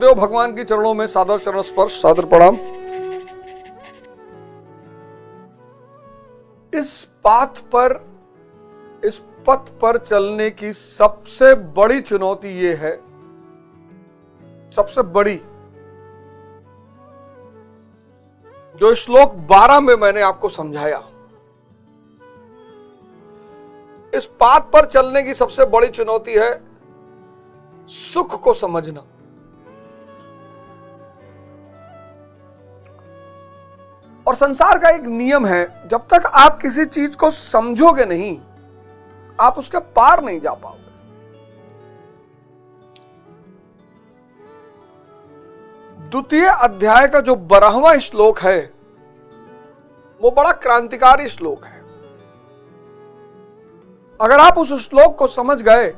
देव भगवान की चरणों में सादर चरण स्पर्श, सादर प्रणाम। इस पथ पर चलने की सबसे बड़ी चुनौती ये है, सबसे बड़ी, जो श्लोक 12 में मैंने आपको समझाया। इस पाथ पर चलने की सबसे बड़ी चुनौती है सुख को समझना। और संसार का एक नियम है, जब तक आप किसी चीज को समझोगे नहीं, आप उसके पार नहीं जा पाओगे। द्वितीय अध्याय का जो 12वां श्लोक है, वो बड़ा क्रांतिकारी श्लोक है। अगर आप उस श्लोक को समझ गए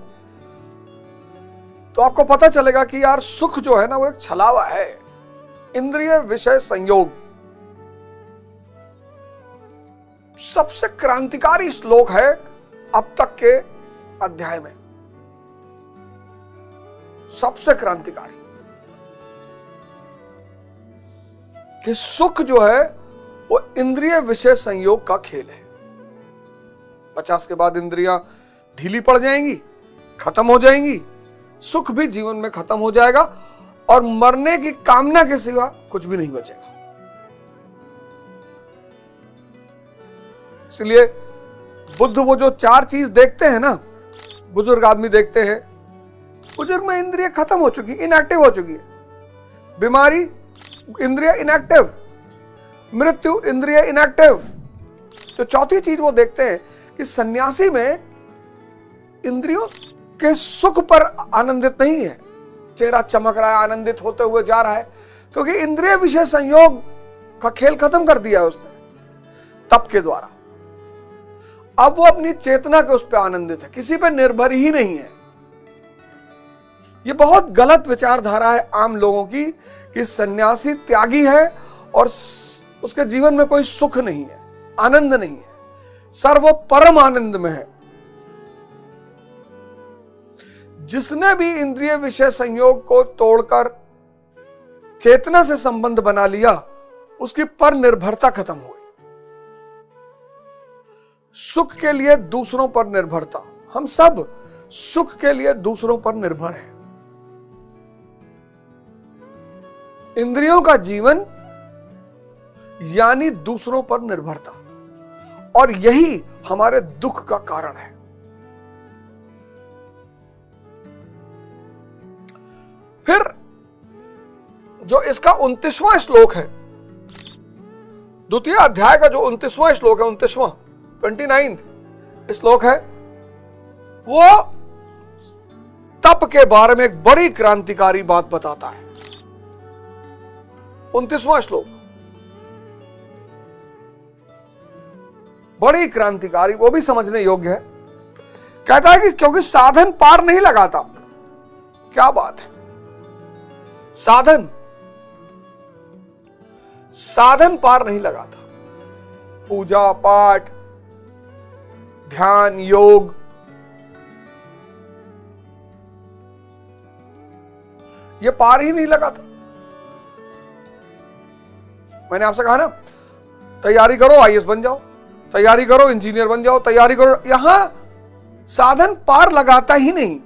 तो आपको पता चलेगा कि यार सुख जो है ना, वो एक छलावा है, इंद्रिय विषय संयोग। सबसे क्रांतिकारी श्लोक है अब तक के अध्याय में, सबसे क्रांतिकारी, कि सुख जो है वो इंद्रिय विषय संयोग का खेल है। 50 के बाद इंद्रियां ढीली पड़ जाएंगी, खत्म हो जाएंगी, सुख भी जीवन में खत्म हो जाएगा और मरने की कामना के सिवा कुछ भी नहीं बचेगा। इसलिए बुद्ध वो जो 4 चीज देखते हैं ना, बुजुर्ग आदमी देखते हैं, बुजुर्ग में इंद्रिय खत्म हो चुकी, इनएक्टिव हो चुकी है। बीमारी, इंद्रिय इनएक्टिव, मृत्यु, इंद्रिय इनएक्टिव। तो चौथी चीज वो देखते हैं कि सन्यासी में इंद्रियों के सुख पर आनंदित नहीं है, चेहरा चमक रहा है, आनंदित होते हुए जा रहा है, क्योंकि इंद्रिय विषय संयोग का खेल खत्म कर दिया है उसने तप के द्वारा। अब वो अपनी चेतना के उस पर आनंदित है, किसी पे निर्भर ही नहीं है। ये बहुत गलत विचारधारा है आम लोगों की कि सन्यासी त्यागी है और उसके जीवन में कोई सुख नहीं है, आनंद नहीं है। सर वो परम आनंद में है। जिसने भी इंद्रिय विषय संयोग को तोड़कर चेतना से संबंध बना लिया, उसकी पर निर्भरता खत्म हो गई। सुख के लिए दूसरों पर निर्भरता, हम सब सुख के लिए दूसरों पर निर्भर हैं। इंद्रियों का जीवन यानी दूसरों पर निर्भरता, और यही हमारे दुख का कारण है। फिर जो इसका 29वां श्लोक है, द्वितीय अध्याय का जो 29वां श्लोक है, 29th श्लोक है, वो तप के बारे में एक बड़ी क्रांतिकारी बात बताता है। 29वां श्लोक बड़ी क्रांतिकारी, वो भी समझने योग्य है। कहता है कि क्योंकि साधन पार नहीं लगाता। क्या बात है, साधन पार नहीं लगाता। पूजा पाठ, ध्यान, योग, ये पार ही नहीं लगाता। मैंने आपसे कहा ना, तैयारी करो आईएएस बन जाओ, तैयारी करो इंजीनियर बन जाओ, तैयारी करो, यहां साधन पार लगाता ही नहीं।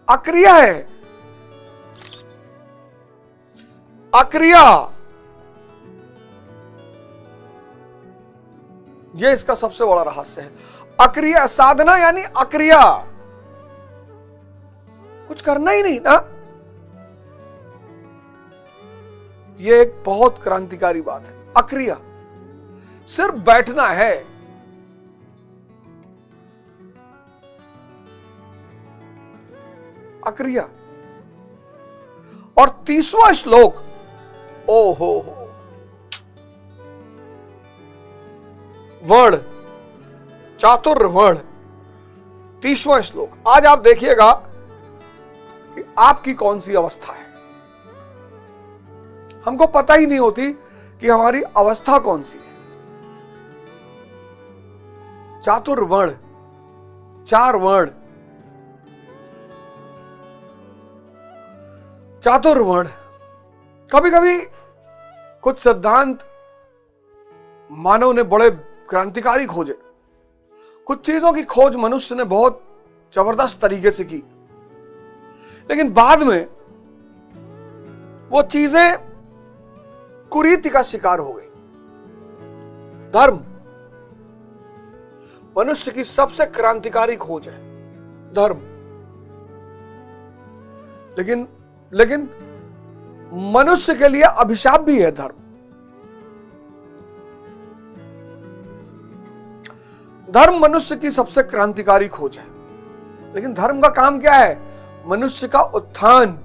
अक्रिया है, अक्रिया, ये इसका सबसे बड़ा रहस्य है। अक्रिया, साधना यानी अक्रिया, कुछ करना ही नहीं ना। ये एक बहुत क्रांतिकारी बात है। अक्रिया, सिर्फ बैठना है। अक्रिया। और 30वां श्लोक, ओ हो, वर्ण, चातुर्वर्ण, 30वां श्लोक। आज आप देखिएगा कि आपकी कौन सी अवस्था है। हमको पता ही नहीं होती कि हमारी अवस्था कौन सी है। चातुर्वर्ण, 4 वर्ण, चातुर्वर्ण। कभी कभी कुछ सिद्धांत मानव ने बड़े क्रांतिकारी खोजे, कुछ चीजों की खोज मनुष्य ने बहुत जबरदस्त तरीके से की, लेकिन बाद में वो चीजें कुरीति का शिकार हो गई। धर्म मनुष्य की सबसे क्रांतिकारी खोज है, धर्म। लेकिन मनुष्य के लिए अभिशाप भी है धर्म। धर्म मनुष्य की सबसे क्रांतिकारी खोज है, लेकिन धर्म का काम क्या है? मनुष्य का उत्थान,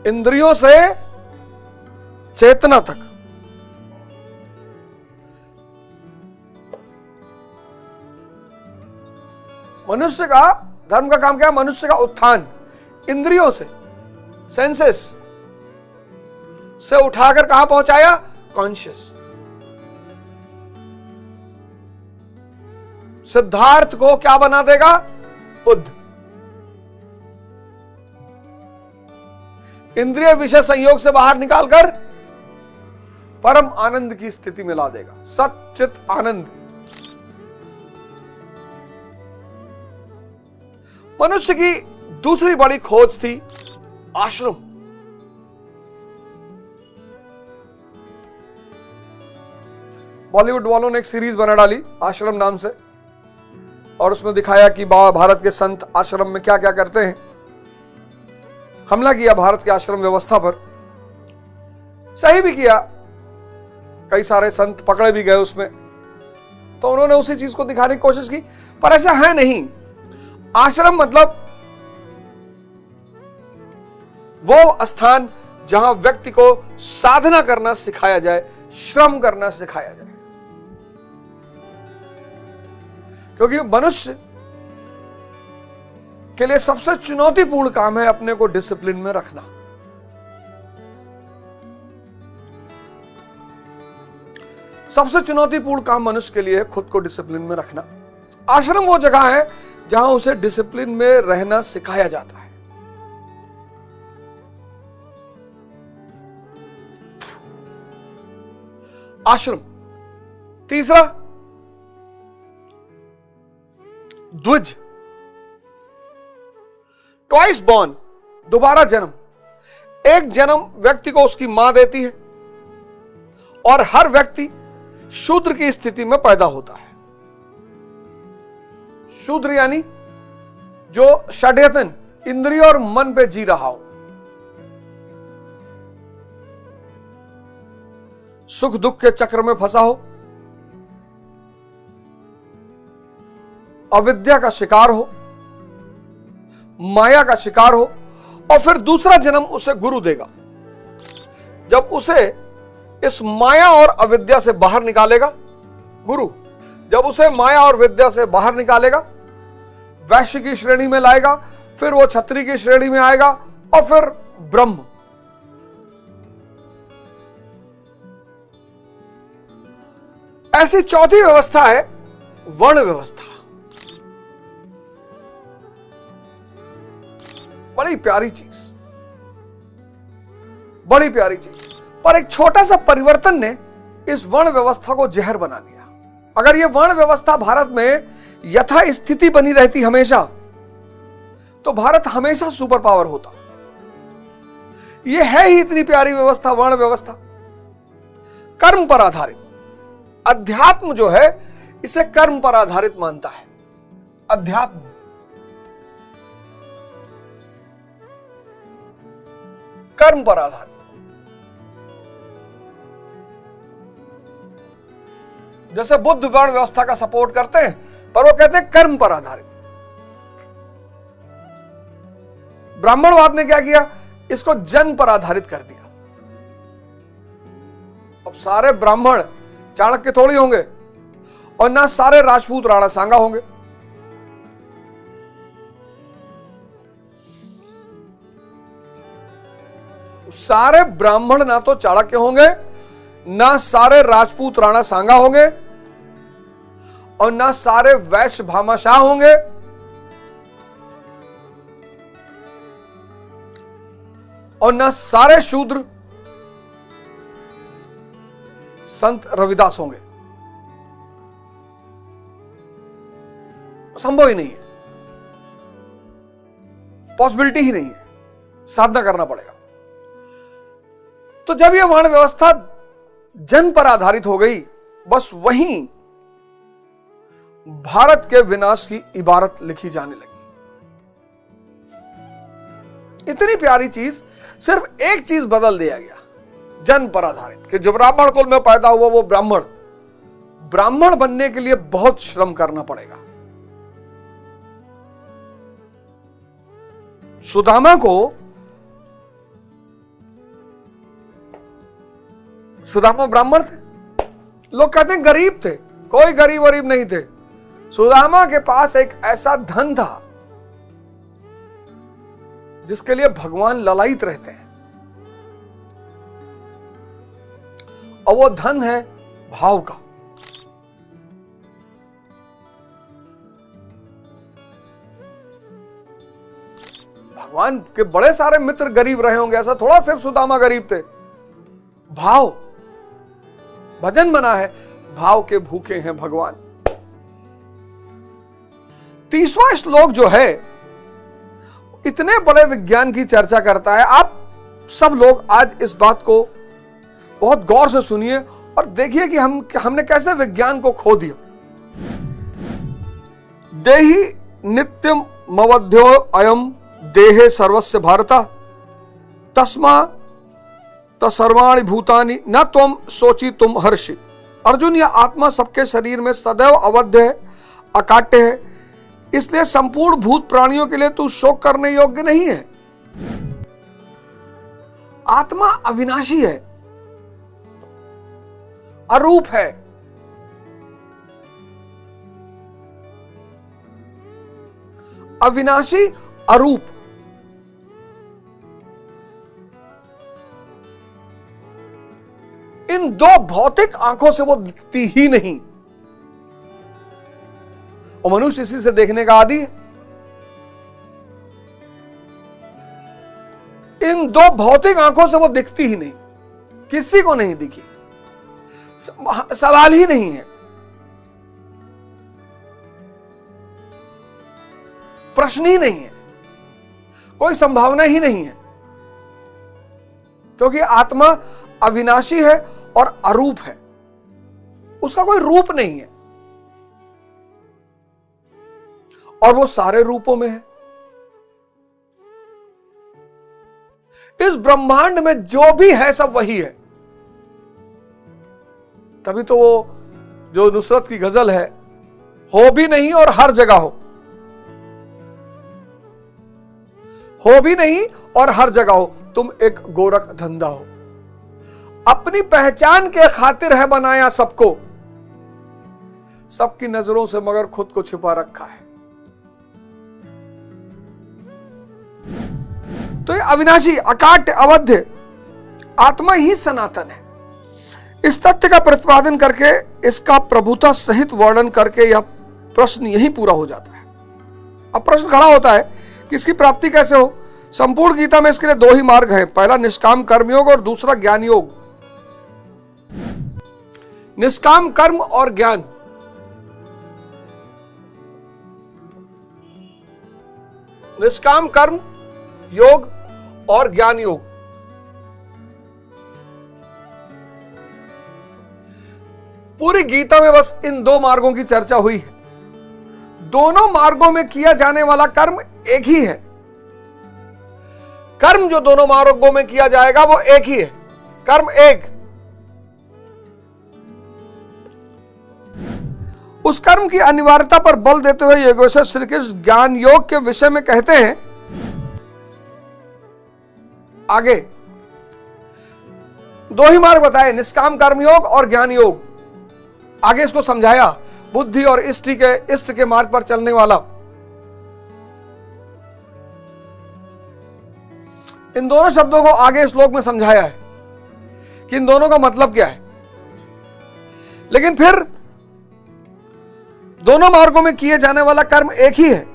इंद्रियों से चेतना तक। मनुष्य का धर्म का काम क्या है? मनुष्य का उत्थान, इंद्रियों से, सेंसेस से उठाकर कहां पहुंचाया? कॉन्शियस। सिद्धार्थ को क्या बना देगा? बुद्ध। इंद्रिय विषय संयोग से बाहर निकालकर परम आनंद की स्थिति में ला देगा, सच्चित आनंद। मनुष्य की दूसरी बड़ी खोज थी आश्रम। बॉलीवुड वालों ने एक सीरीज बना डाली आश्रम नाम से, और उसमें दिखाया कि भारत के संत आश्रम में क्या क्या करते हैं। हमला किया भारत के आश्रम व्यवस्था पर, सही भी किया, कई सारे संत पकड़े भी गए उसमें, तो उन्होंने उसी चीज को दिखाने की कोशिश की, पर ऐसा है नहीं। आश्रम मतलब वो स्थान जहां व्यक्ति को साधना करना सिखाया जाए, श्रम करना सिखाया जाए। क्योंकि मनुष्य के लिए सबसे चुनौतीपूर्ण काम है अपने को डिसिप्लिन में रखना। सबसे चुनौतीपूर्ण काम मनुष्य के लिए है खुद को डिसिप्लिन में रखना। आश्रम वो जगह है जहां उसे डिसिप्लिन में रहना सिखाया जाता है। आश्रम। तीसरा, द्विज, ट्वाइस बॉर्न, दोबारा जन्म। एक जन्म व्यक्ति को उसकी मां देती है, और हर व्यक्ति शूद्र की स्थिति में पैदा होता है। शूद्र यानी जो षड्यतन, इंद्रिय और मन पे जी रहा हो, सुख दुख के चक्र में फंसा हो, अविद्या का शिकार हो, माया का शिकार हो, और फिर दूसरा जन्म उसे गुरु देगा। जब उसे इस माया और अविद्या से बाहर निकालेगा, गुरु जब उसे माया और विद्या से बाहर निकालेगा, वैश्य की श्रेणी में लाएगा, फिर वो क्षत्रिय की श्रेणी में आएगा, और फिर ब्रह्म। ऐसी चौथी व्यवस्था है वर्ण व्यवस्था। बड़ी प्यारी चीज, बड़ी प्यारी चीज, पर एक छोटा सा परिवर्तन ने इस वर्ण व्यवस्था को जहर बना दिया। अगर यह वर्ण व्यवस्था भारत में यथा स्थिति बनी रहती हमेशा, तो भारत हमेशा सुपर पावर होता। यह है ही इतनी प्यारी व्यवस्था, वर्ण व्यवस्था, कर्म पर आधारित। अध्यात्म जो है इसे कर्म पर आधारित मानता है। अध्यात्म कर्म पर आधारित। जैसे बुद्ध वर्ण व्यवस्था का सपोर्ट करते हैं, पर वो कहते हैं कर्म पर आधारित। ब्राह्मणवाद ने क्या किया? इसको जन्म पर आधारित कर दिया। अब सारे ब्राह्मण चाणक्य थोड़ी होंगे, और ना सारे राजपूत राणा सांगा होंगे। सारे ब्राह्मण ना तो चाणक्य होंगे, ना सारे राजपूत राणा सांगा होंगे, और ना सारे वैश्य भामाशाह होंगे, और ना सारे शूद्र संत रविदास होंगे। संभव ही नहीं है, पॉसिबिलिटी ही नहीं है, साधना करना पड़ेगा। तो जब यह वर्ण व्यवस्था जन पर आधारित हो गई, बस वहीं भारत के विनाश की इबारत लिखी जाने लगी। इतनी प्यारी चीज, सिर्फ एक चीज बदल दिया गया जन पर आधारित, कि जो ब्राह्मण कुल में पैदा हुआ वो ब्राह्मण बनने के लिए बहुत श्रम करना पड़ेगा। सुदामा ब्राह्मण थे, लोग कहते हैं गरीब थे, कोई गरीब वरीब नहीं थे। सुदामा के पास एक ऐसा धन था जिसके लिए भगवान ललायित रहते हैं, और वो धन है भाव का। भगवान के बड़े सारे मित्र गरीब रहे होंगे, ऐसा थोड़ा सिर्फ सुदामा गरीब थे। भाव, भजन बना है, भाव के भूखे हैं भगवान। 30वां श्लोक जो है इतने बड़े विज्ञान की चर्चा करता है। आप सब लोग आज इस बात को बहुत गौर से सुनिए और देखिए कि हमने कैसे विज्ञान को खो दिया। देहि नित्यम मवध्यो अयम देहे सर्वस्य भारता तस्मा तसर्वाणि भूतानि न तुम सोची तुम हर्षि। अर्जुन, यह आत्मा सबके शरीर में सदैव अवध्य है, अकाट्य है, इसलिए संपूर्ण भूत प्राणियों के लिए तू शोक करने योग्य नहीं है। आत्मा अविनाशी है, अरूप है, अविनाशी, अरूप। इन दो भौतिक आंखों से वो दिखती ही नहीं, और मनुष्य इसी से देखने का आदी है। इन दो भौतिक आंखों से वो दिखती ही नहीं, किसी को नहीं दिखी, सवाल ही नहीं है, प्रश्न ही नहीं है, कोई संभावना ही नहीं है, क्योंकि आत्मा अविनाशी है और अरूप है, उसका कोई रूप नहीं है, और वो सारे रूपों में है। इस ब्रह्मांड में जो भी है सब वही है। तभी तो वो जो नुसरत की गजल है, हो भी नहीं और हर जगह हो भी नहीं और हर जगह हो, तुम एक गोरख धंधा हो। अपनी पहचान के खातिर है बनाया सबको, सबकी नजरों से मगर खुद को छिपा रखा है। तो ये अविनाशी, अकाट्य, अवध्य आत्मा ही सनातन है। इस तथ्य का प्रतिपादन करके, इसका प्रभुता सहित वर्णन करके यह प्रश्न यही पूरा हो जाता है। अब प्रश्न खड़ा होता है कि इसकी प्राप्ति कैसे हो। संपूर्ण गीता में इसके लिए दो ही मार्ग हैं, पहला निष्काम कर्मयोग और दूसरा ज्ञान योग। निष्काम कर्म और ज्ञान, निष्काम कर्म योग और ज्ञान योग। पूरी गीता में बस इन दो मार्गों की चर्चा हुई है। दोनों मार्गों में किया जाने वाला कर्म एक ही है। कर्म जो दोनों मार्गों में किया जाएगा वो एक ही है, कर्म एक। उस कर्म की अनिवार्यता पर बल देते हुए योगेश्वर श्री कृष्ण ज्ञान योग के विषय में कहते हैं आगे दो ही मार्ग बताए, निष्काम कर्म योग और ज्ञान योग। आगे इसको समझाया, बुद्धि और इष्ट के मार्ग पर चलने वाला। इन दोनों शब्दों को आगे श्लोक में समझाया है कि इन दोनों का मतलब क्या है। लेकिन फिर दोनों मार्गों में किए जाने वाला कर्म एक ही है।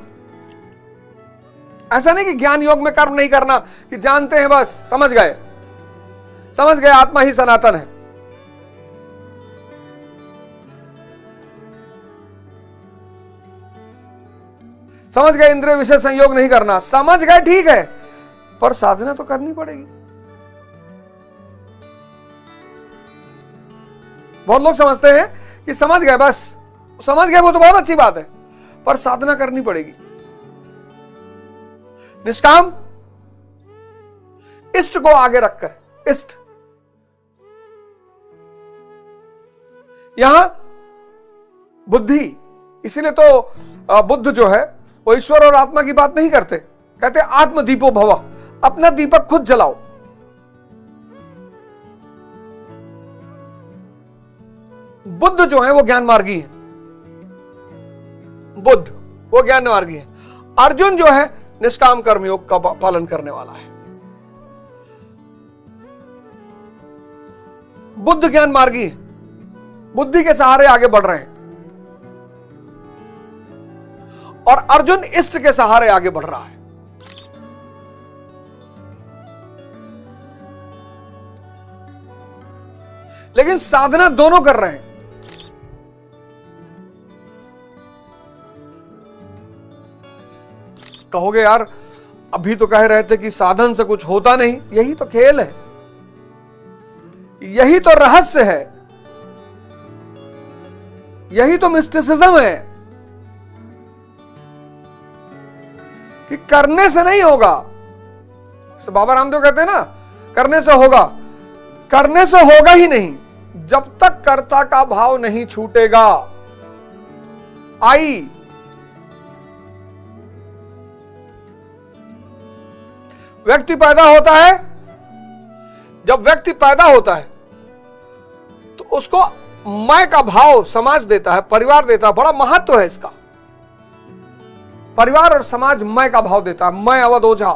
ऐसा नहीं कि ज्ञान योग में कर्म नहीं करना, कि जानते हैं बस समझ गए आत्मा ही सनातन है। समझ गए इंद्रिय विषय संयोग नहीं करना, समझ गए ठीक है, पर साधना तो करनी पड़ेगी। बहुत लोग समझते हैं कि समझ गए बस, समझ गए वो तो बहुत अच्छी बात है, पर साधना करनी पड़ेगी। निष्काम इष्ट को आगे रखकर, इष्ट यहां बुद्धि, इसीलिए तो बुद्ध जो है वो ईश्वर और आत्मा की बात नहीं करते, कहते आत्म दीपो भव, अपना दीपक खुद जलाओ। बुद्ध जो है वो ज्ञान मार्गी है, बुद्ध वो ज्ञान मार्गी है। अर्जुन जो है निष्काम कर्मयोग का पालन करने वाला है। बुद्ध ज्ञान मार्गी है, बुद्धि के सहारे आगे बढ़ रहे हैं, और अर्जुन इष्ट के सहारे आगे बढ़ रहा है। लेकिन साधना दोनों कर रहे हैं। कहोगे यार अभी तो कह रहे थे कि साधन से कुछ होता नहीं, यही तो खेल है, यही तो रहस्य है, यही तो मिस्टिसिज्म है कि करने से नहीं होगा। तो बाबा रामदेव कहते हैं ना, करने से होगा, करने से होगा ही नहीं जब तक कर्ता का भाव नहीं छूटेगा। आई व्यक्ति पैदा होता है, जब व्यक्ति पैदा होता है तो उसको मैं का भाव समाज देता है, परिवार देता है, बड़ा महत्व है इसका। परिवार और समाज मैं का भाव देता है। मैं अवध ओझा,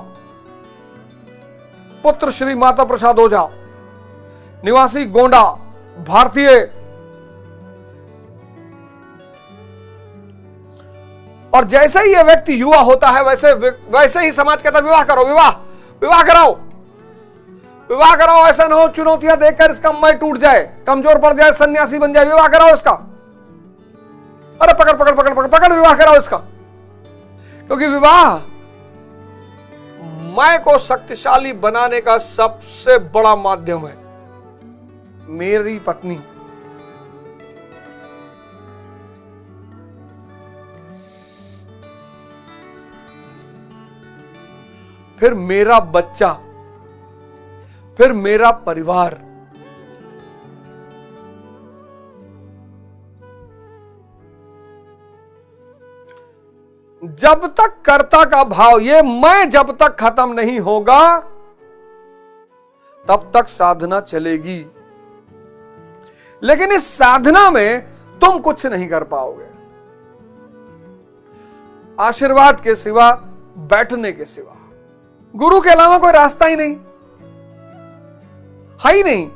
पुत्र श्री माता प्रसाद ओझा, निवासी गोंडा, भारतीय। और जैसे ही यह व्यक्ति युवा होता है वैसे ही समाज कहता है विवाह करो, विवाह कराओ, विवाह कराओ। ऐसा ना हो चुनौतियां देखकर इसका मैं टूट जाए, कमजोर पड़ जाए, सन्यासी बन जाए। विवाह कराओ इसका, अरे पकड़ विवाह कराओ इसका। क्योंकि विवाह मैं को शक्तिशाली बनाने का सबसे बड़ा माध्यम है। मेरी पत्नी, फिर मेरा बच्चा, फिर मेरा परिवार। जब तक कर्ता का भाव, ये मैं जब तक खत्म नहीं होगा तब तक साधना चलेगी। लेकिन इस साधना में तुम कुछ नहीं कर पाओगे, आशीर्वाद के सिवा, बैठने के सिवा। गुरु के अलावा कोई रास्ता ही नहीं है, ही नहीं।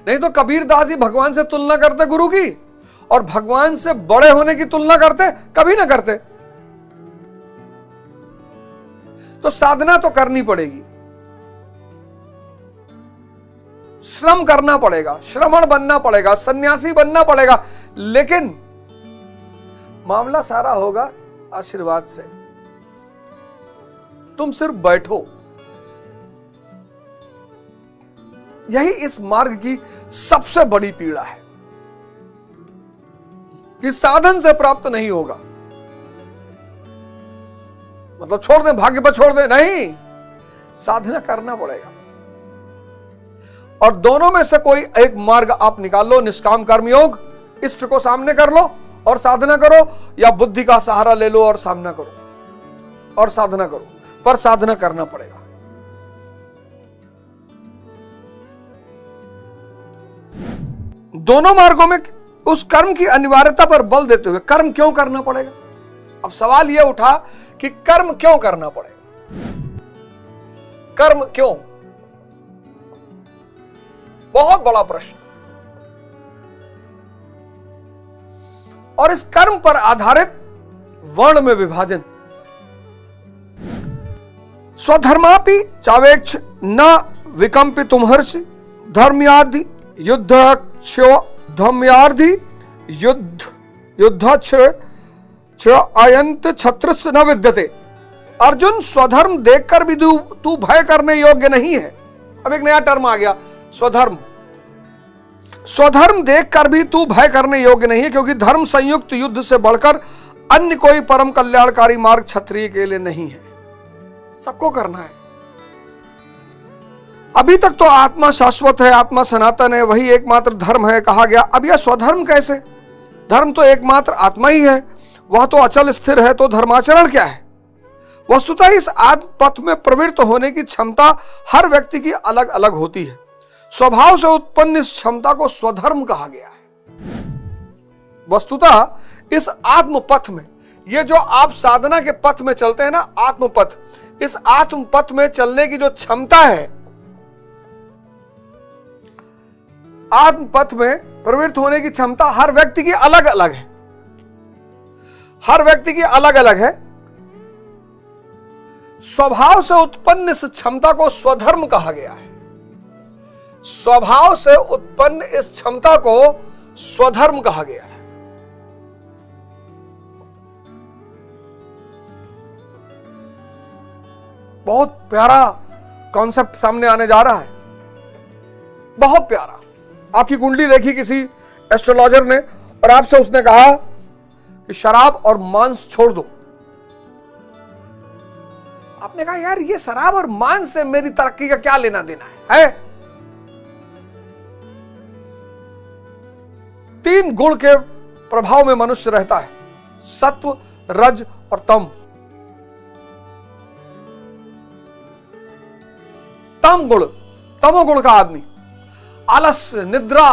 नहीं तो कबीरदास जी भगवान से तुलना करते गुरु की, और भगवान से बड़े होने की तुलना करते कभी ना करते। तो साधना तो करनी पड़ेगी, श्रम करना पड़ेगा, श्रमण बनना पड़ेगा, सन्यासी बनना पड़ेगा। लेकिन मामला सारा होगा आशीर्वाद से। तुम सिर्फ बैठो। यही इस मार्ग की सबसे बड़ी पीड़ा है कि साधन से प्राप्त नहीं होगा। मतलब छोड़ दे, भाग्य पर छोड़ दे, नहीं, साधना करना पड़ेगा। और दोनों में से कोई एक मार्ग आप निकाल लो। निष्काम कर्मयोग, इष्ट को सामने कर लो और साधना करो, या बुद्धि का सहारा ले लो और सामना करो और साधना करो, पर साधना करना पड़ेगा। दोनों मार्गों में उस कर्म की अनिवार्यता पर बल देते हुए कर्म क्यों करना पड़ेगा। अब सवाल यह उठा कि कर्म क्यों करना पड़ेगा, कर्म क्यों, बहुत बड़ा प्रश्न। और इस कर्म पर आधारित वर्ण में विभाजन। स्वधर्मापि चावेक्ष न विकंपितुमहर्षि धर्म्यादि युद्धक्षो धर्म्यादि युद्धक्ष अयंत छत्रस न विद्यते। अर्जुन, स्वधर्म देखकर भी तू भय करने योग्य नहीं है। अब एक नया टर्म आ गया, स्वधर्म। स्वधर्म देखकर भी तू भय करने योग्य नहीं है, क्योंकि धर्म संयुक्त युद्ध से बढ़कर अन्य कोई परम कल्याणकारी मार्ग क्षत्रिय के लिए नहीं है। सबको करना है। अभी तक तो आत्मा शाश्वत है, आत्मा सनातन है, वही एकमात्र धर्म है कहा गया। अब यह स्वधर्म कैसे? धर्म तो एकमात्र आत्मा ही है, वह तो अचल स्थिर है, तो धर्माचरण क्या है? वस्तुतः इस आत्म पथ में प्रवृत्त होने की क्षमता हर व्यक्ति की अलग अलग होती है। स्वभाव से उत्पन्न इस क्षमता को स्वधर्म कहा गया है। वस्तुतः इस आत्म पथ में, ये जो आप साधना के पथ में चलते हैं ना, आत्म पथ, इस आत्म पथ में चलने की जो क्षमता है, आत्म पथ में प्रवृत्त होने की क्षमता हर व्यक्ति की अलग अलग है। हर व्यक्ति की अलग अलग है। स्वभाव से उत्पन्न इस क्षमता को स्वधर्म कहा गया है। स्वभाव से उत्पन्न इस क्षमता को स्वधर्म कहा गया है। बहुत प्यारा कॉन्सेप्ट सामने आने जा रहा है, बहुत प्यारा। आपकी कुंडली देखी किसी एस्ट्रोलॉजर ने और आपसे उसने कहा कि शराब और मांस छोड़ दो। आपने कहा यार ये शराब और मांस से मेरी तरक्की का क्या लेना देना है? तीन गुण के प्रभाव में मनुष्य रहता है, सत्व, रज और तम। तम गुण, तमोगुण का आदमी, आलस्य, निद्रा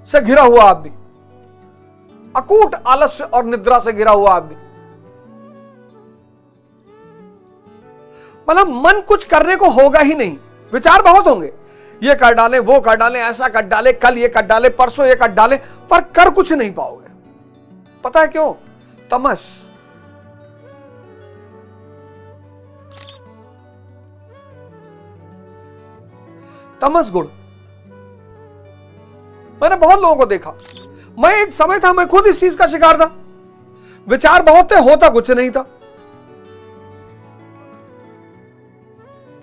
से घिरा हुआ आदमी, अकूट आलस्य और निद्रा से घिरा हुआ आदमी। मतलब मन कुछ करने को होगा ही नहीं, विचार बहुत होंगे, ये कर डालें, वो कर डालें, ऐसा कर डालें, कल ये कर डालें, परसों ये कर डालें, पर कर कुछ नहीं पाओगे। पता है क्यों? तमस। तमस गुण। मैंने बहुत लोगों को देखा, मैं एक समय था, मैं खुद इस चीज का शिकार था। विचार बहुत थे, होता कुछ नहीं था।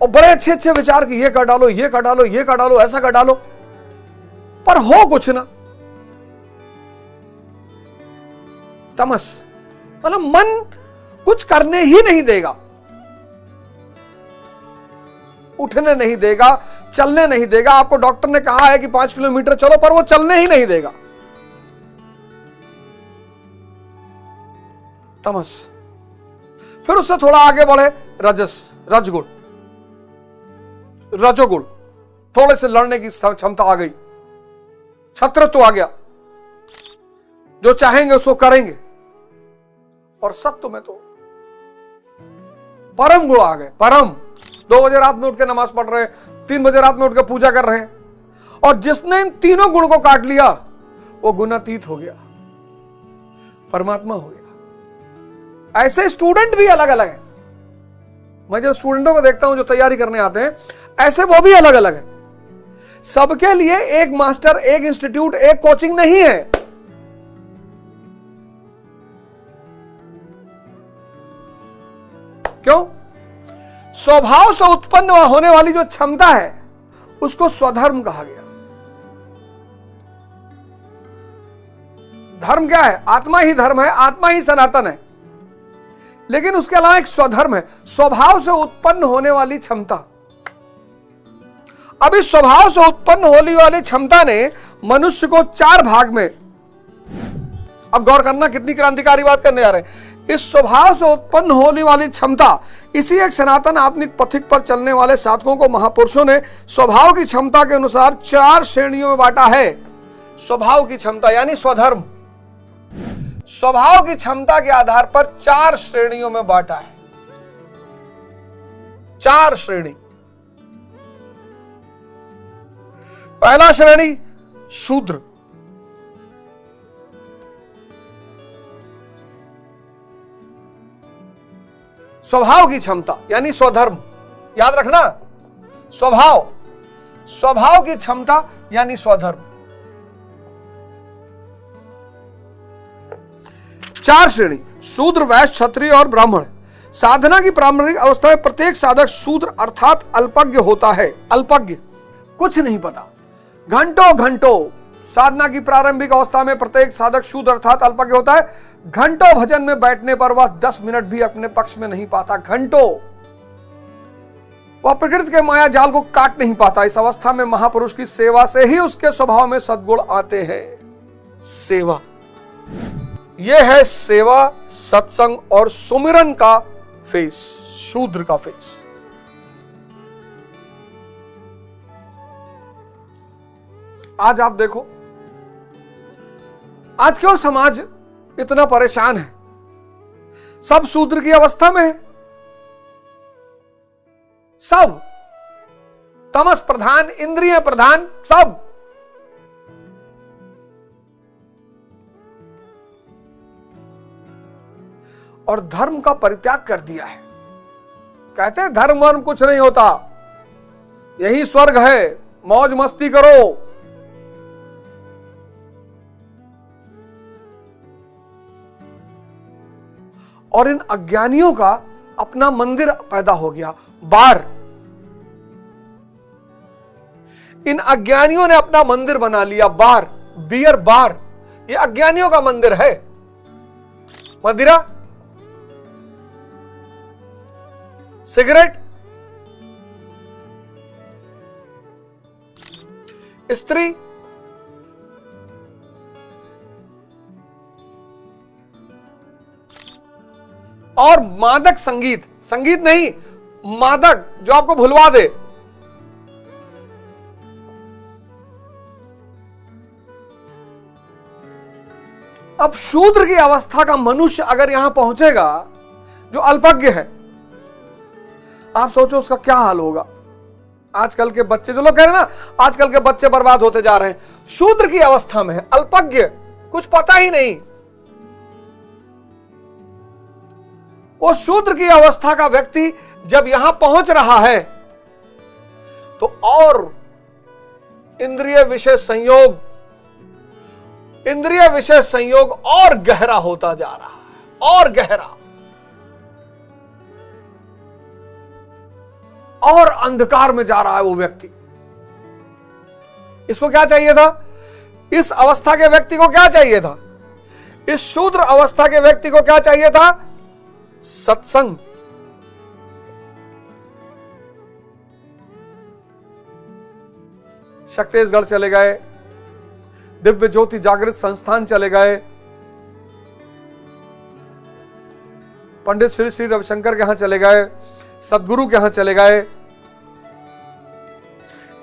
और बड़े अच्छे अच्छे विचार कि ये कर डालो, ये कर डालो, ये कर डालो, ऐसा कर डालो, पर हो कुछ ना। तमस मतलब मन कुछ करने ही नहीं देगा, उठने नहीं देगा, चलने नहीं देगा। आपको डॉक्टर ने कहा है कि 5 किलोमीटर चलो, पर वो चलने ही नहीं देगा। तमस। फिर उससे थोड़ा आगे बढ़े रजस, रजगुण, रजोगुण, थोड़े से लड़ने की क्षमता आ गई, छत्रत्व आ गया, जो चाहेंगे उसको करेंगे। और सत्व में तो परम गुण आ गए। परम 2 बजे रात में उठ के नमाज पढ़ रहे हैं, 3 बजे रात में उठ के पूजा कर रहे हैं, और जिसने इन तीनों गुण को काट लिया वो गुणातीत हो गया, परमात्मा हो गया। ऐसे स्टूडेंट भी अलग अलग हैं। मैं जब स्टूडेंटों को देखता हूं जो तैयारी करने आते हैं, ऐसे वो भी अलग अलग है। सबके लिए एक मास्टर, एक इंस्टीट्यूट, एक कोचिंग नहीं है। क्यों? स्वभाव से उत्पन्न होने वाली जो क्षमता है उसको स्वधर्म कहा गया। धर्म क्या है? आत्मा ही धर्म है, आत्मा ही सनातन है। लेकिन उसके अलावा एक स्वधर्म है, स्वभाव से उत्पन्न होने वाली क्षमता। अब इस स्वभाव से उत्पन्न होने वाली क्षमता ने मनुष्य को 4 भाग में, अब गौर करना कितनी क्रांतिकारी बात करने जा रहे हैं। इस स्वभाव से उत्पन्न होने वाली क्षमता, इसी एक सनातन आत्मिक पथिक पर चलने वाले साधकों को महापुरुषों ने स्वभाव की क्षमता के अनुसार 4 श्रेणियों में बांटा है। स्वभाव की क्षमता यानी स्वधर्म, स्वभाव की क्षमता के आधार पर 4 श्रेणियों में बांटा है। 4 श्रेणी। पहला श्रेणी शूद्र, स्वभाव की क्षमता यानी स्वधर्म, याद रखना, स्वभाव की क्षमता यानी स्वधर्म। 4 श्रेणी, शूद्र, वैश्य, क्षत्रिय और ब्राह्मण। साधना की प्रारंभिक अवस्था में प्रत्येक साधक शूद्र अर्थात अल्पज्ञ होता है। अल्पज्ञ, कुछ नहीं पता, घंटों साधना की प्रारंभिक अवस्था में प्रत्येक साधक शूद्र अर्थात अल्पज्ञ होता है। घंटों भजन में बैठने पर वह 10 मिनट भी अपने पक्ष में नहीं पाता। घंटों वह प्रकृति के माया जाल को काट नहीं पाता। इस अवस्था में महापुरुष की सेवा से ही उसके स्वभाव में सद्गुण आते हैं। सेवा, यह है सेवा, सत्संग और सुमिरन का फेस, शूद्र का फेस। आज आप देखो, आज क्यों समाज इतना परेशान है? सब शूद्र की अवस्था में है, सब तमस प्रधान, इंद्रिय प्रधान, सब। और धर्म का परित्याग कर दिया है। कहते हैं धर्म वर्म कुछ नहीं होता, यही स्वर्ग है, मौज मस्ती करो। और इन अज्ञानियों का अपना मंदिर पैदा हो गया, बार। इन अज्ञानियों ने अपना मंदिर बना लिया, बार, बियर बार। ये अज्ञानियों का मंदिर है। मदिरा, सिगरेट, स्त्री, और मादक संगीत, संगीत नहीं, मादक जो आपको भुलवा दे। अब शूद्र की अवस्था का मनुष्य अगर यहां पहुंचेगा जो अल्पज्ञ है, आप सोचो उसका क्या हाल होगा। आजकल के बच्चे, जो लोग कह रहे हैं ना आजकल के बच्चे बर्बाद होते जा रहे हैं, शूद्र की अवस्था में है, अल्पज्ञ, कुछ पता ही नहीं। वो शूद्र की अवस्था का व्यक्ति जब यहां पहुंच रहा है तो और इंद्रिय विषय संयोग और गहरा होता जा रहा है, और गहरा, और अंधकार में जा रहा है वो व्यक्ति। इसको क्या चाहिए था? इस अवस्था के व्यक्ति को क्या चाहिए था? इस शूद्र अवस्था के व्यक्ति को क्या चाहिए था? सत्संग। शक्तिशगढ़ चले गए, दिव्य ज्योति जागृत संस्थान चले गए, पंडित श्री श्री रविशंकर के यहां चले गए, सदगुरु के यहां चले गए।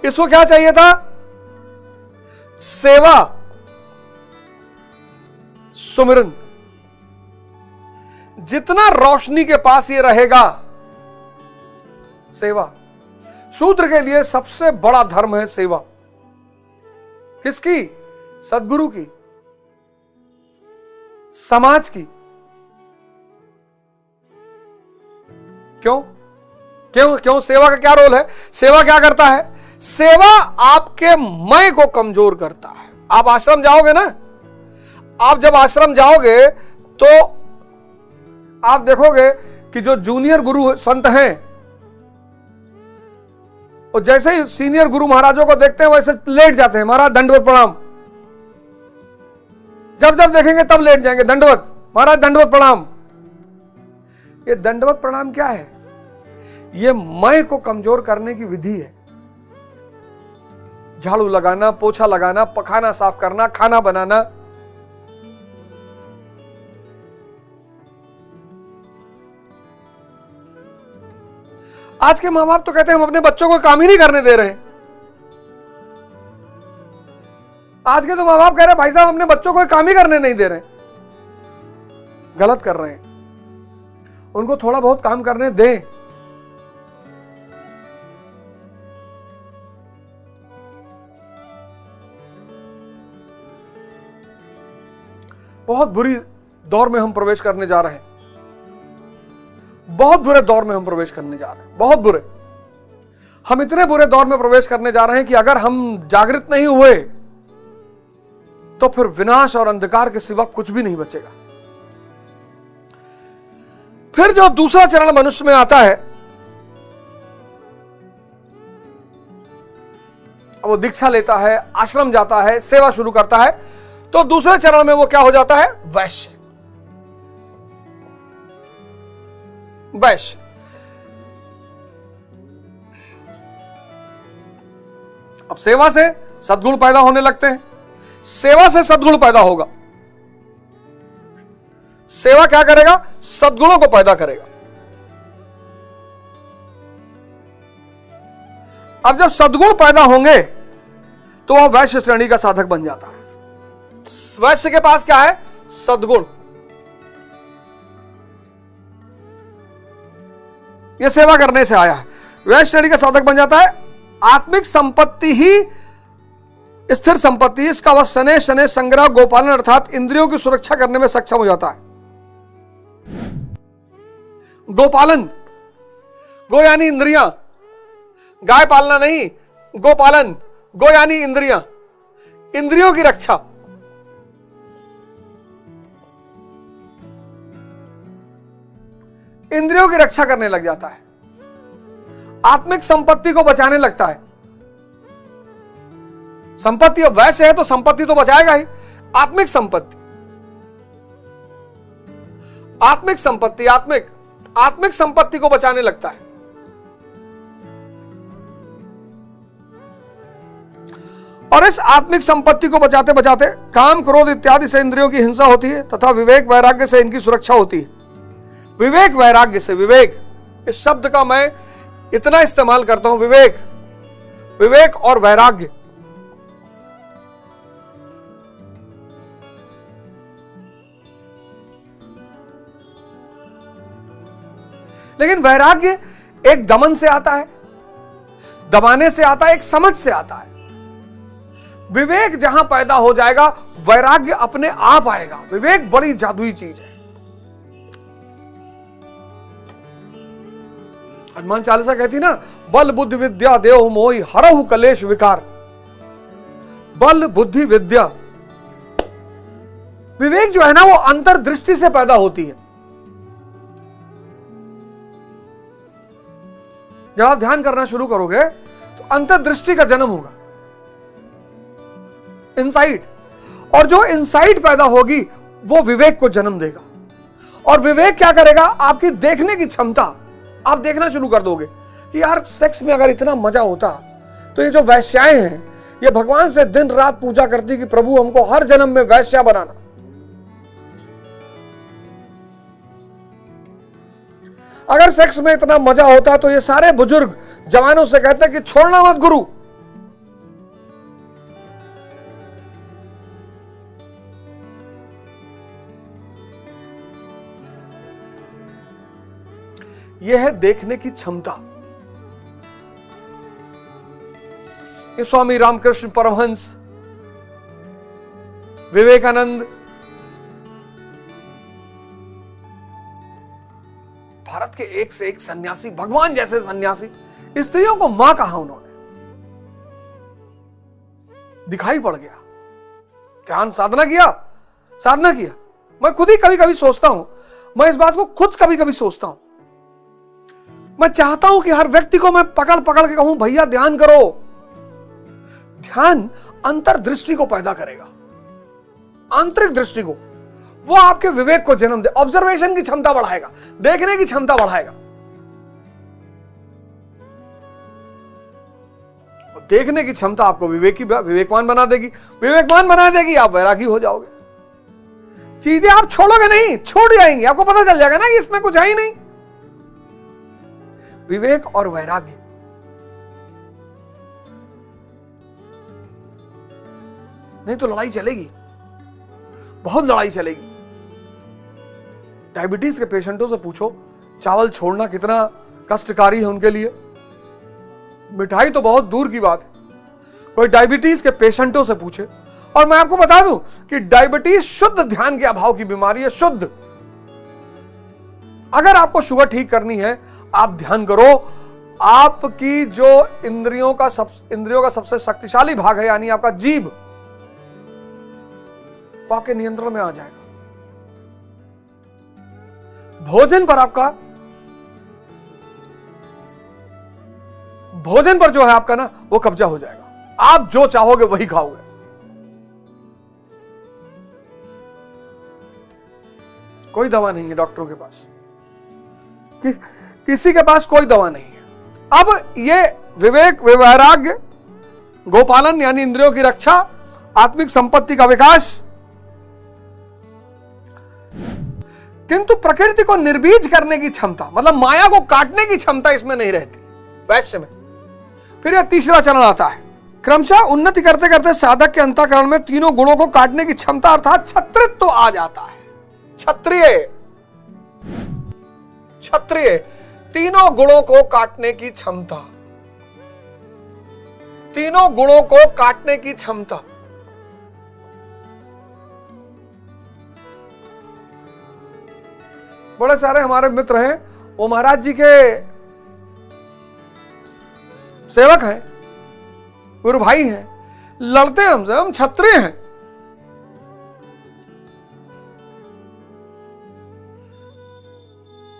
इसको क्या चाहिए था? सेवा, सुमिरन। जितना रोशनी के पास ये रहेगा, सेवा। शूद्र के लिए सबसे बड़ा धर्म है सेवा। किसकी? सदगुरु की, समाज की। क्यों? क्यों क्यों? सेवा का क्या रोल है? सेवा क्या करता है? सेवा आपके मैं को कमजोर करता है। आप आश्रम जाओगे ना, आप जब आश्रम जाओगे तो आप देखोगे कि जो जूनियर गुरु संत हैं और जैसे ही सीनियर गुरु महाराजों को देखते हैं वैसे लेट जाते हैं, महाराज दंडवत प्रणाम। जब जब देखेंगे तब लेट जाएंगे, दंडवत महाराज, दंडवत प्रणाम। ये दंडवत प्रणाम क्या है? ये मैं को कमजोर करने की विधि है। झाड़ू लगाना, पोछा लगाना, पखाना साफ करना, खाना बनाना। आज के मां बाप तो कहते हैं हम अपने बच्चों को काम ही नहीं करने दे रहे। आज के तो मां बाप कह रहे हैं भाई साहब अपने बच्चों को काम ही करने नहीं दे रहे। गलत कर रहे हैं, उनको थोड़ा बहुत काम करने दें। बहुत बुरी दौर में हम प्रवेश करने जा रहे हैं। बहुत बुरे दौर में हम प्रवेश करने जा रहे हैं, बहुत बुरे। हम इतने बुरे दौर में प्रवेश करने जा रहे हैं कि अगर हम जागृत नहीं हुए तो फिर विनाश और अंधकार के सिवा कुछ भी नहीं बचेगा। फिर जो दूसरा चरण मनुष्य में आता है, वो दीक्षा लेता है, आश्रम जाता है, सेवा शुरू करता है, तो दूसरे चरण में वो क्या हो जाता है? वैश्य। वैश्य। अब सेवा से सद्गुण पैदा होने लगते हैं, सेवा से सद्गुण पैदा होगा। सेवा क्या करेगा? सद्गुणों को पैदा करेगा। अब जब सद्गुण पैदा होंगे तो वह वैश्य श्रेणी का साधक बन जाता है। वैश्य के पास क्या है? सद्गुण। यह सेवा करने से आया है, वैश्य श्रेणी का साधक बन जाता है। आत्मिक संपत्ति ही स्थिर संपत्ति, इसका वह शनै शनै संग्रह गोपालन अर्थात इंद्रियों की सुरक्षा करने में सक्षम हो जाता है। गोपालन, गो यानी इंद्रियां, गाय पालना नहीं, गोपालन, गो यानी इंद्रियां, इंद्रियों की रक्षा। इंद्रियों की रक्षा करने लग जाता है, आत्मिक संपत्ति को बचाने लगता है। संपत्ति अब वैसे है तो संपत्ति तो बचाएगा ही। आत्मिक संपत्ति, आत्मिक संपत्ति, आत्मिक संपत्ति को बचाने लगता है। और इस आत्मिक संपत्ति को बचाते बचाते काम क्रोध इत्यादि से इंद्रियों की हिंसा होती है तथा विवेक वैराग्य से इनकी सुरक्षा होती है। विवेक वैराग्य से, विवेक इस शब्द का मैं इतना इस्तेमाल करता हूं, विवेक, विवेक और वैराग्य। लेकिन वैराग्य एक दमन से आता है, दबाने से आता है, एक समझ से आता है। विवेक जहां पैदा हो जाएगा वैराग्य अपने आप आएगा। विवेक बड़ी जादुई चीज है। हनुमान चालीसा कहती ना, बल बुद्धि विद्या देव मोहि हरहु कलेश विकार। बल बुद्धि विद्या, विवेक जो है ना वो अंतर्दृष्टि से पैदा होती है। जब आप ध्यान करना शुरू करोगे तो अंतर्दृष्टि का जन्म होगा, इंसाइट। और जो इंसाइट पैदा होगी वो विवेक को जन्म देगा। और विवेक क्या करेगा? आपकी देखने की क्षमता, आप देखना शुरू कर दोगे कि यार सेक्स में अगर इतना मजा होता तो ये जो वैश्याएं हैं ये भगवान से दिन रात पूजा करती कि प्रभु हमको हर जन्म में वैश्या बनाना। अगर सेक्स में इतना मजा होता तो ये सारे बुजुर्ग जवानों से कहते हैं कि छोड़ना मत गुरु। यह है देखने की क्षमता। ये स्वामी रामकृष्ण परमहंस, विवेकानंद, भारत के एक से एक सन्यासी, भगवान जैसे सन्यासी, स्त्रियों को मां कहा उन्होंने, दिखाई पड़ गया। ध्यान साधना किया। मैं खुद ही कभी कभी सोचता हूं, मैं इस बात को खुद कभी कभी सोचता हूं। मैं चाहता हूं कि हर व्यक्ति को मैं पकड़ पकड़ के कहूं भैया ध्यान करो। ध्यान अंतर्दृष्टि को पैदा करेगा, आंतरिक दृष्टि को। वो आपके विवेक को जन्म दे, ऑब्जर्वेशन की क्षमता बढ़ाएगा, देखने की क्षमता बढ़ाएगा। देखने की क्षमता आपको विवेकवान बना देगी, विवेकवान बना देगी, आप वैरागी हो जाओगे। चीजें आप छोड़ोगे नहीं, छोड़ जाएंगी, आपको पता चल जाएगा ना कि इसमें कुछ है ही नहीं। विवेक और वैराग्य, नहीं तो लड़ाई चलेगी, बहुत लड़ाई चलेगी। डायबिटीज के पेशेंटों से पूछो चावल छोड़ना कितना कष्टकारी है उनके लिए। मिठाई तो बहुत दूर की बात है। कोई डायबिटीज के पेशेंटों से पूछे, और मैं आपको बता दूं कि डायबिटीज शुद्ध ध्यान के अभाव की बीमारी है, शुद्ध। अगर आपको शुगर ठीक करनी है, आप ध्यान करो, आपकी जो इंद्रियों का सबसे शक्तिशाली भाग है, यानी आपका जीभ, वो आपके नियंत्रण में आ जाएगा। भोजन पर जो है आपका ना, वो कब्जा हो जाएगा। आप जो चाहोगे वही खाओगे। कोई दवा नहीं है डॉक्टरों के पास, किसी के पास कोई दवा नहीं है। अब ये विवेक, वैराग्य, गोपालन यानी इंद्रियों की रक्षा, आत्मिक संपत्ति का विकास, किंतु प्रकृति को निर्बीज करने की क्षमता, मतलब माया को काटने की क्षमता इसमें नहीं रहती वैश्य में। फिर यह तीसरा चरण आता है। क्रमशः उन्नति करते करते साधक के अंतःकरण में तीनों गुणों को काटने की क्षमता अर्थात छत्रित्व तो आ जाता है। क्षत्रिय, तीनों गुणों को काटने की क्षमता, तीनों गुणों को काटने की क्षमता। बड़े सारे हमारे मित्र हैं, वो महाराज जी के सेवक हैं, गुरु भाई हैं, लड़ते हैं हमसे, हम क्षत्रिय हैं।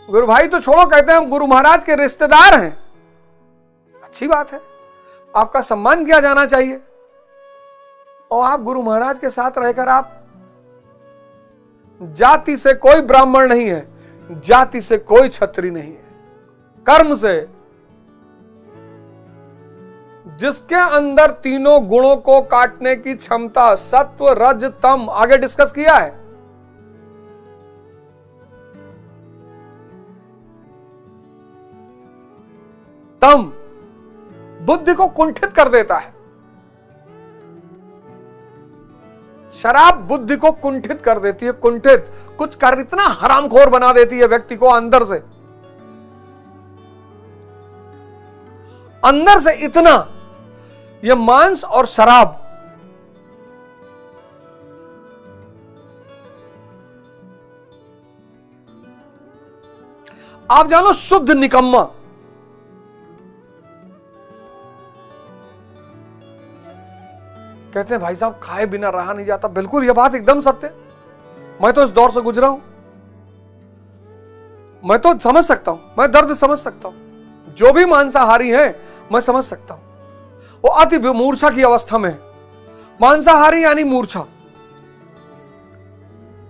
गुरु भाई तो छोड़ो, कहते हैं हम गुरु महाराज के रिश्तेदार हैं। अच्छी बात है, आपका सम्मान किया जाना चाहिए। और आप गुरु महाराज के साथ रहकर, आप जाति से कोई ब्राह्मण नहीं है, जाति से कोई क्षत्रिय नहीं है, कर्म से। जिसके अंदर तीनों गुणों को काटने की क्षमता, सत्व रज तम, आगे डिस्कस किया है। तम बुद्धि को कुंठित कर देता है। शराब बुद्धि को कुंठित कर देती है, कुंठित, कुछ कर इतना हरामखोर बना देती है व्यक्ति को अंदर से, अंदर से इतना। यह मांस और शराब, आप जानो शुद्ध निकम्मा। कहते हैं भाई साहब खाए बिना रहा नहीं जाता। बिल्कुल, यह बात एकदम सत्य। मैं तो इस दौर से गुजरा हूं, मैं तो समझ सकता हूं, मैं दर्द समझ सकता हूं। जो भी मांसाहारी हैं मैं समझ सकता हूं, वो अति मूर्छा की अवस्था में है। मांसाहारी यानी मूर्छा,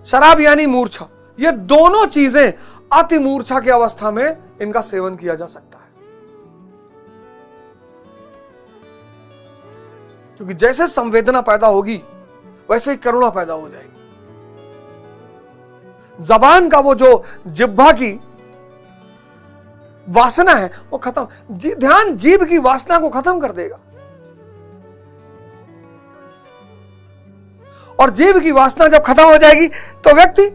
शराब यानी मूर्छा, ये दोनों चीजें अति मूर्छा की अवस्था में इनका सेवन किया जा सकता है। क्योंकि जैसे संवेदना पैदा होगी वैसे ही करुणा पैदा हो जाएगी। जबान का वो जो जिह्वा की वासना है वो खत्म, ध्यान जीभ की वासना को खत्म कर देगा। और जीभ की वासना जब खत्म हो जाएगी तो व्यक्ति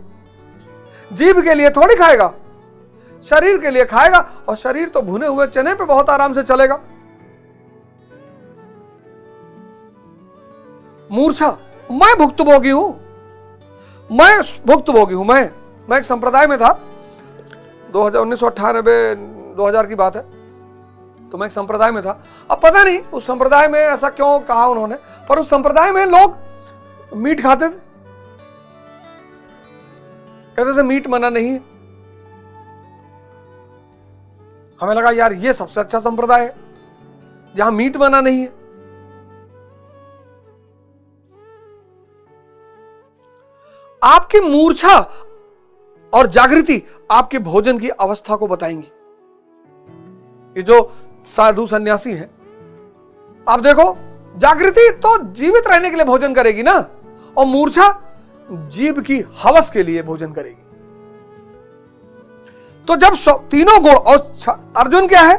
जीभ के लिए थोड़ी खाएगा, शरीर के लिए खाएगा। और शरीर तो भुने हुए चने पे बहुत आराम से चलेगा। मूर्छा, मैं भुक्तभोगी हूं, मैं भुक्तभोगी हूं। मैं एक संप्रदाय में था, 1998-2000 की बात है। तो मैं एक संप्रदाय में था। अब पता नहीं उस संप्रदाय में ऐसा क्यों कहा उन्होंने, पर उस संप्रदाय में लोग मीट खाते थे। कहते थे मीट मना नहीं है। हमें लगा यार ये सबसे अच्छा संप्रदाय है जहां मीट मना नहीं है। आपकी मूर्छा और जागृति आपके भोजन की अवस्था को बताएंगी। ये जो साधु सन्यासी हैं, आप देखो, जागृति तो जीवित रहने के लिए भोजन करेगी ना, और मूर्छा जीभ की हवस के लिए भोजन करेगी। तो जब तीनों गुण, और अर्जुन क्या है?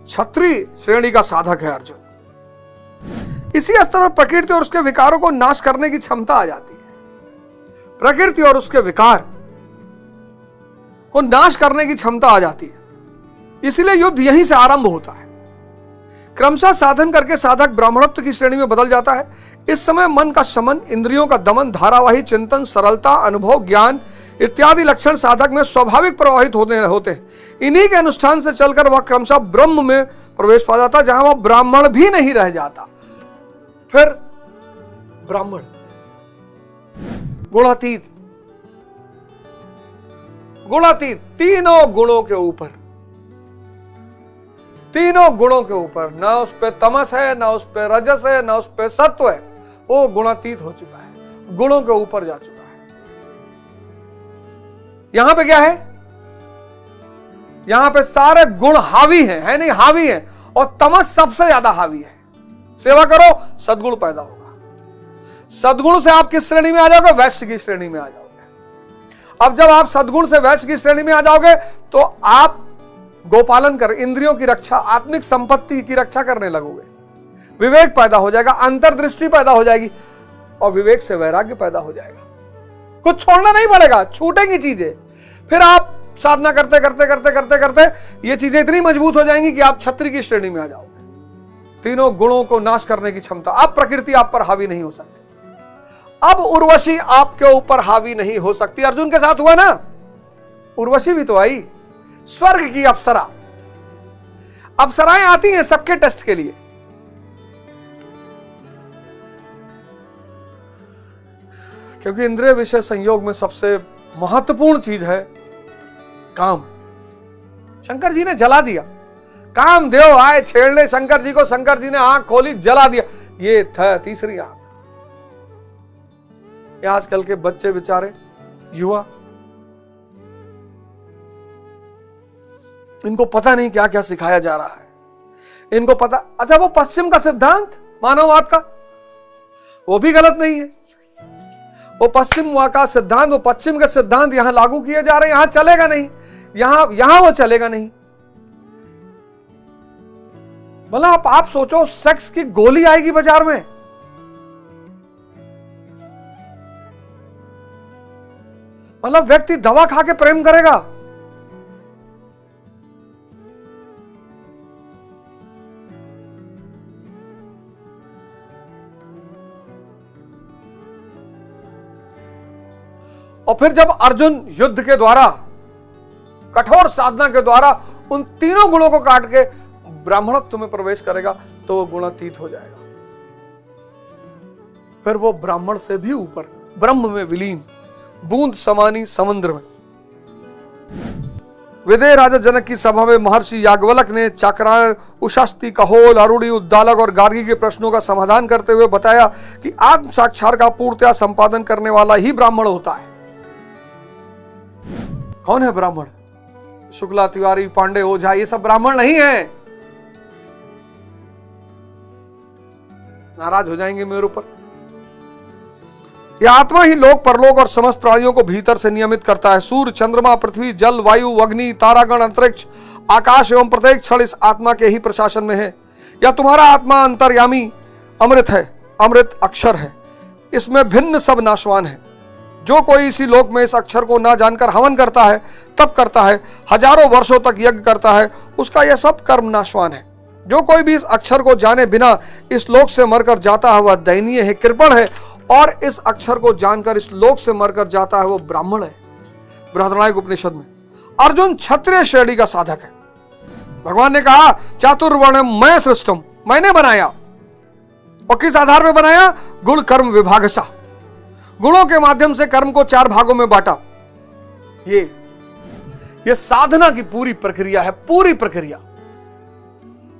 क्षत्रिय श्रेणी का साधक है अर्जुन। इसी स्तर पर प्रकृति और उसके विकारों को नाश करने की क्षमता आ जाती है। प्रकृति और उसके विकार को नाश करने की क्षमता आ जाती है। इसलिए युद्ध यहीं से आरंभ होता है। क्रमशः साधन करके साधक ब्राह्मणत्व की श्रेणी में बदल जाता है। इस समय मन का शमन, इंद्रियों का दमन, धारावाही चिंतन, सरलता, अनुभव, ज्ञान इत्यादि लक्षण साधक में स्वाभाविक प्रवाहित होते हैं। इन्हीं के अनुष्ठान से चलकर वह क्रमशः ब्रह्म में प्रवेश पा जाता, जहां वह ब्राह्मण भी नहीं रह जाता। फिर ब्राह्मण गुणातीत, गुणातीत, तीनों गुणों के ऊपर, तीनों गुणों के ऊपर, ना उस पे तमस है, ना उस पे रजस है, ना उस पे सत्व है, वो गुणातीत हो चुका है, गुणों के ऊपर जा चुका है। यहां पे क्या है? यहां पे सारे गुण हावी हैं, है नहीं, हावी हैं, और तमस सबसे ज्यादा हावी है। सेवा करो, सद्गुण पैदा होगा। सद्गुण से आप किस श्रेणी में आ जाओगे? वैश्य की श्रेणी में आ जाओगे। अब जब आप सद्गुण से वैश्य की श्रेणी में आ जाओगे तो आप गोपालन कर, इंद्रियों की रक्षा, आत्मिक संपत्ति की रक्षा करने लगोगे। विवेक पैदा हो जाएगा, अंतर्दृष्टि पैदा हो जाएगी, और विवेक से वैराग्य पैदा हो जाएगा। कुछ छोड़ना नहीं पड़ेगा, छूटेंगी चीजें। फिर आप साधना करते करते करते करते करते ये चीजें इतनी मजबूत हो जाएंगी कि आप क्षत्रिय की श्रेणी में आ जाओगे। तीनों गुणों को नाश करने की क्षमता। अब प्रकृति आप पर हावी नहीं हो सकती, अब उर्वशी आपके ऊपर हावी नहीं हो सकती। अर्जुन के साथ हुआ ना, उर्वशी भी तो आई, स्वर्ग की अप्सरा। अप्सराएं आती हैं सबके टेस्ट के लिए। क्योंकि इंद्रिय विषय संयोग में सबसे महत्वपूर्ण चीज है काम। शंकर जी ने जला दिया, कामदेव आए छेड़ने शंकर जी को, शंकर जी ने आंख खोली, जला दिया। ये था तीसरी आंख। ये आजकल के बच्चे बेचारे, युवा, इनको पता नहीं क्या क्या सिखाया जा रहा है। इनको पता, अच्छा वो पश्चिम का सिद्धांत मानववाद का, वो भी गलत नहीं है। वो पश्चिम का सिद्धांत, वो पश्चिम के सिद्धांत यहां लागू किए जा रहे हैं, यहां चलेगा नहीं, यहां वो चलेगा नहीं। भला आप सोचो, सेक्स की गोली आएगी बाजार में, मतलब व्यक्ति दवा खा के प्रेम करेगा। और फिर जब अर्जुन युद्ध के द्वारा, कठोर साधना के द्वारा उन तीनों गुणों को काट के ब्राह्मणत्व में प्रवेश करेगा तो वो गुणातीत हो जाएगा। फिर वो ब्राह्मण से भी ऊपर ब्रह्म में विलीन, बूंद समानी समुद्र में। विदेह राजा जनक की सभा में महर्षि याज्ञवल्क्य ने चाक्रायण, उशस्ती, कहोल, अरुणी, उद्दालक और गार्गी के प्रश्नों का समाधान करते हुए बताया कि आत्म साक्षात्कार का पूर्णतया संपादन करने वाला ही ब्राह्मण होता है। कौन है ब्राह्मण? शुक्ला, तिवारी, पांडे, ओझा, ये सब ब्राह्मण नहीं है। नाराज हो जाएंगे मेरे ऊपर। यह आत्मा ही लोक, परलोक और समस्त प्राणियों को भीतर से नियमित करता है। सूर्य, चंद्रमा, पृथ्वी, जल, वायु, अग्नि, तारागण, अंतरिक्ष, आकाश एवं प्रत्येक क्षण इस आत्मा के ही प्रशासन में है। या तुम्हारा आत्मा अंतर्यामी अमृत है, अमृत अक्षर है, इसमें भिन्न सब नाशवान है। जो कोई इसी लोक में इस अक्षर को ना जानकर हवन करता है, तप करता है, हजारों वर्षों तक यज्ञ करता है, उसका यह सब कर्म नाशवान है। जो कोई भी इस अक्षर को जाने बिना इस लोक से मरकर जाता है वह दयनीय है, कृपण है, और इस अक्षर को जानकर इस लोक से मरकर जाता है वो ब्राह्मण है। बृहदारण्यक उपनिषद में अर्जुन क्षत्रिय श्रेणी का साधक है। भगवान ने कहा चातुर्वर्ण मैं सृष्टम, मैंने बनाया। और किस आधार पर बनाया? गुण कर्म विभागशः, गुणों के माध्यम से कर्म को 4 भागों में बांटा। ये साधना की पूरी प्रक्रिया है, पूरी प्रक्रिया,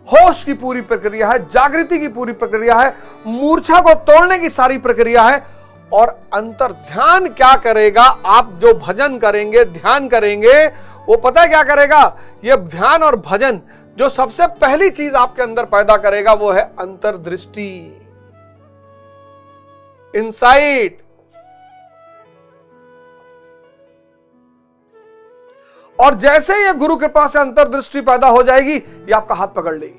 होश की पूरी प्रक्रिया है, जागृति की पूरी प्रक्रिया है, मूर्छा को तोड़ने की सारी प्रक्रिया है। और अंतर ध्यान क्या करेगा? आप जो भजन करेंगे, ध्यान करेंगे, वो पता है क्या करेगा? ये ध्यान और भजन जो सबसे पहली चीज आपके अंदर पैदा करेगा वो है अंतर्दृष्टि, इंसाइट। और जैसे ये गुरु कृपा से अंतर्दृष्टि पैदा हो जाएगी, ये आपका हाथ पकड़ लेगी,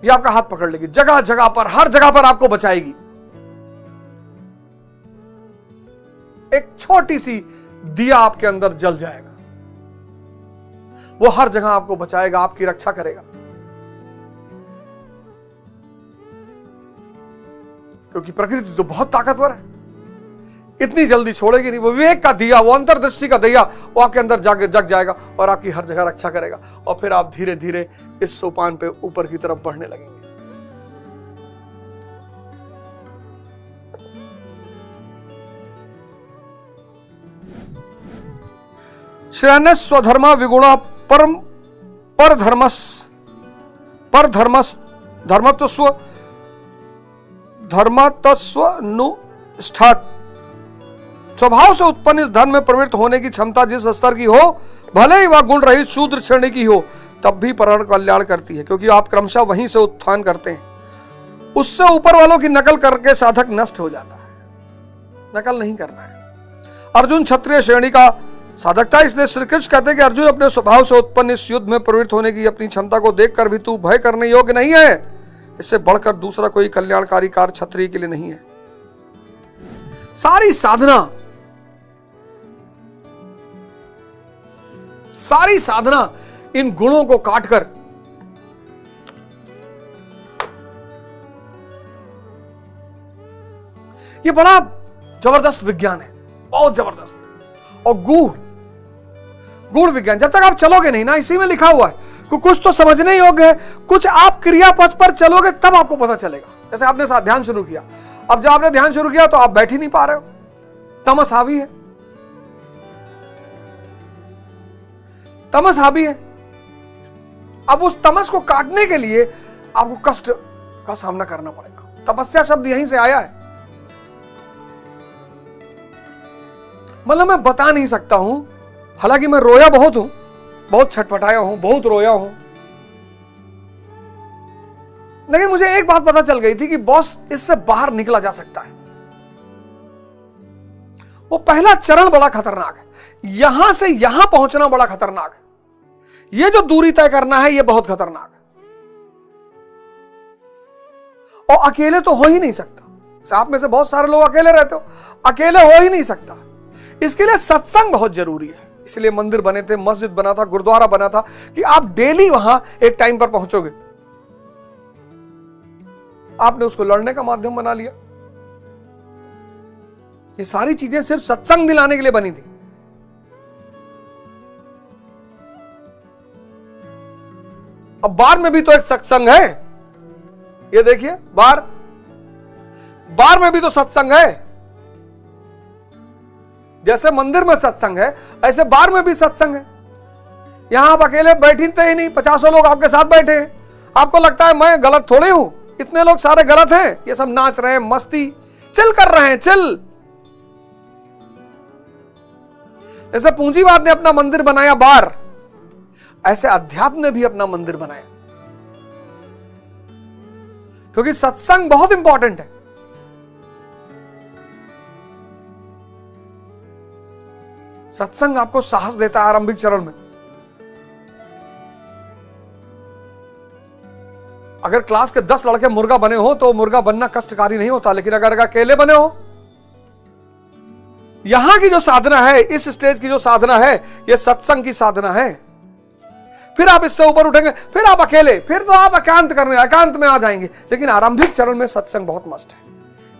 ये आपका हाथ पकड़ लेगी, जगह जगह पर, हर जगह पर आपको बचाएगी। एक छोटी सी दिया आपके अंदर जल जाएगा, वो हर जगह आपको बचाएगा, आपकी रक्षा करेगा। क्योंकि प्रकृति तो बहुत ताकतवर है, इतनी जल्दी छोड़ेगी नहीं। वो विवेक का दिया, वो अंतर्दृष्टि का दिया, वो आपके अंदर जग जाएगा और आपकी हर जगह रक्षा करेगा, और फिर आप धीरे धीरे इस सोपान पे ऊपर की तरफ बढ़ने लगेंगे। श्रेयः स्वधर्मा विगुणः परम पर धर्मत्वनुष्ठात्। स्वभाव से उत्पन्न इस धर्म में प्रवृत्त होने की क्षमता जिस स्तर की हो, भले ही वह गुण रहित शूद्र श्रेणी की हो, तब भी परम कल्याण करती है, क्योंकि आप क्रमशः वहीं से उत्थान करते हैं। उससे ऊपर वालों की नकल करके साधक नष्ट हो जाता है। नकल नहीं करना है। अर्जुन क्षत्रिय श्रेणी का साधक था, इसलिए श्री कृष्ण कहते हैं कि अर्जुन, अपने स्वभाव से उत्पन्न इस युद्ध में प्रवृत्त होने की अपनी क्षमता को देखकर भी तू भय करने योग्य नहीं है। इससे बढ़कर दूसरा कोई कल्याणकारी कार्य क्षत्रिय के लिए नहीं है। सारी साधना इन गुणों को काटकर ये बड़ा जबरदस्त विज्ञान है, बहुत जबरदस्त और गूढ़ विज्ञान। जब तक आप चलोगे नहीं ना, इसी में लिखा हुआ है कि कुछ तो समझने योग्य है, कुछ आप क्रियापथ पर चलोगे तब आपको पता चलेगा। जैसे आपने साथ ध्यान शुरू किया, अब जब आपने ध्यान शुरू किया तो आप बैठ ही नहीं पा रहे हो, तमस हावी है, तमस हावी है। अब उस तमस को काटने के लिए आपको कष्ट का सामना करना पड़ेगा। तपस्या शब्द यहीं से आया है। मतलब मैं बता नहीं सकता हूं, हालांकि मैं रोया बहुत हूं, बहुत छटपटाया हूं, बहुत रोया हूं, लेकिन मुझे एक बात पता चल गई थी कि बॉस, इससे बाहर निकला जा सकता है। वो पहला चरण बड़ा खतरनाक है, यहां से यहां पहुंचना बड़ा खतरनाक है। ये जो दूरी तय करना है, ये बहुत खतरनाक है, और अकेले तो हो ही नहीं सकता। आप में से बहुत सारे लोग अकेले रहते हो, अकेले हो ही नहीं सकता। इसके लिए सत्संग बहुत जरूरी है। इसलिए मंदिर बने थे, मस्जिद बना था, गुरुद्वारा बना था, कि आप डेली वहां एक टाइम पर पहुंचोगे। आपने उसको लड़ने का माध्यम बना लिया। ये सारी चीजें सिर्फ सत्संग दिलाने के लिए बनी थी। अब बार में भी तो एक सत्संग है। ये देखिए, बार में भी तो सत्संग है। जैसे मंदिर में सत्संग है, ऐसे बार में भी सत्संग है। यहां आप अकेले बैठते ही नहीं, 50 लोग आपके साथ बैठे हैं। आपको लगता है मैं गलत थोड़े हूं, इतने लोग सारे गलत हैं, ये सब नाच रहे हैं, मस्ती चिल कर रहे हैं, चिल। जैसे पूंजीवाद ने अपना मंदिर बनाया बार, ऐसे अध्यात्म ने भी अपना मंदिर बनाया, क्योंकि सत्संग बहुत इंपॉर्टेंट है। सत्संग आपको साहस देता है आरंभिक चरण में। अगर क्लास के 10 लड़के मुर्गा बने हो तो मुर्गा बनना कष्टकारी नहीं होता, लेकिन अगर अकेले बने हो, यहां की जो साधना है, इस स्टेज की जो साधना है, ये सत्संग की साधना है। फिर आप इससे ऊपर उठेंगे, फिर आप अकेले, फिर तो आप एकांत में आ जाएंगे। लेकिन आरंभिक चरण में सत्संग बहुत मस्त है।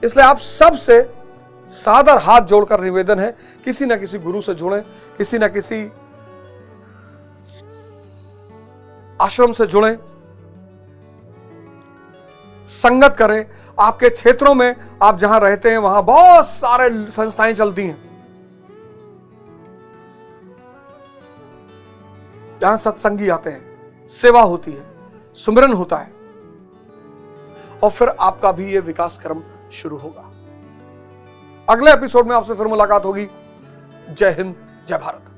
इसलिए आप सबसे सादर हाथ जोड़कर निवेदन है, किसी ना किसी गुरु से जुड़ें, किसी ना किसी आश्रम से जुड़ें, संगत करें। आपके क्षेत्रों में आप जहां रहते हैं वहां बहुत सारे संस्थाएं चलती हैं, जहां सत्संगी आते हैं, सेवा होती है, सुमिरन होता है, और फिर आपका भी यह विकास क्रम शुरू होगा। अगले एपिसोड में आपसे फिर मुलाकात होगी। जय हिंद, जय भारत।